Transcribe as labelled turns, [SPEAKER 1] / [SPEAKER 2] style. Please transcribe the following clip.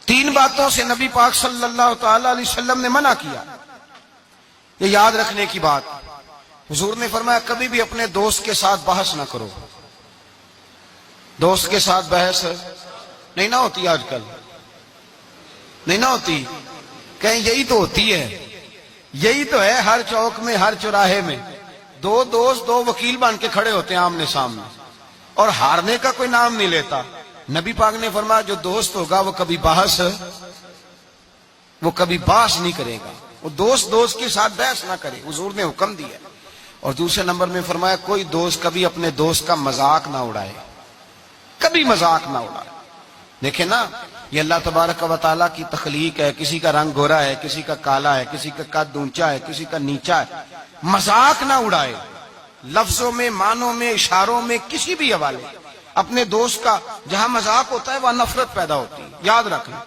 [SPEAKER 1] تین باتوں سے نبی پاک صلی اللہ تعالی علیہ وسلم نے منع کیا، یہ یاد رکھنے کی بات۔ حضور نے فرمایا کبھی بھی اپنے دوست کے ساتھ بحث نہ کرو۔ دوست کے ساتھ بحث نہیں نہ ہوتی، آج کل نہیں نہ ہوتی، کہیں یہی تو ہوتی ہے، یہی تو ہے ہر چوک میں، ہر چوراہے میں دو دوست دو وکیل بن کے کھڑے ہوتے ہیں آمنے سامنے، اور ہارنے کا کوئی نام نہیں لیتا۔ نبی پاک نے فرمایا جو دوست ہوگا وہ کبھی بحث نہیں کرے گا، وہ دوست کے ساتھ بحث نہ کرے، حضور نے حکم دیا۔ اور دوسرے نمبر میں فرمایا کوئی دوست کبھی اپنے دوست کا مذاق نہ اڑائے، کبھی مذاق نہ اڑائے۔ دیکھیں نا، یہ اللہ تبارک و تعالیٰ کی تخلیق ہے، کسی کا رنگ گورا ہے، کسی کا کالا ہے، کسی کا قد اونچا ہے، کسی کا نیچا ہے، مذاق نہ اڑائے، لفظوں میں، معنوں میں، اشاروں میں، کسی بھی حوالے۔ اپنے دوست کا جہاں مذاق ہوتا ہے وہاں نفرت پیدا ہوتی ہے، یاد رکھنا۔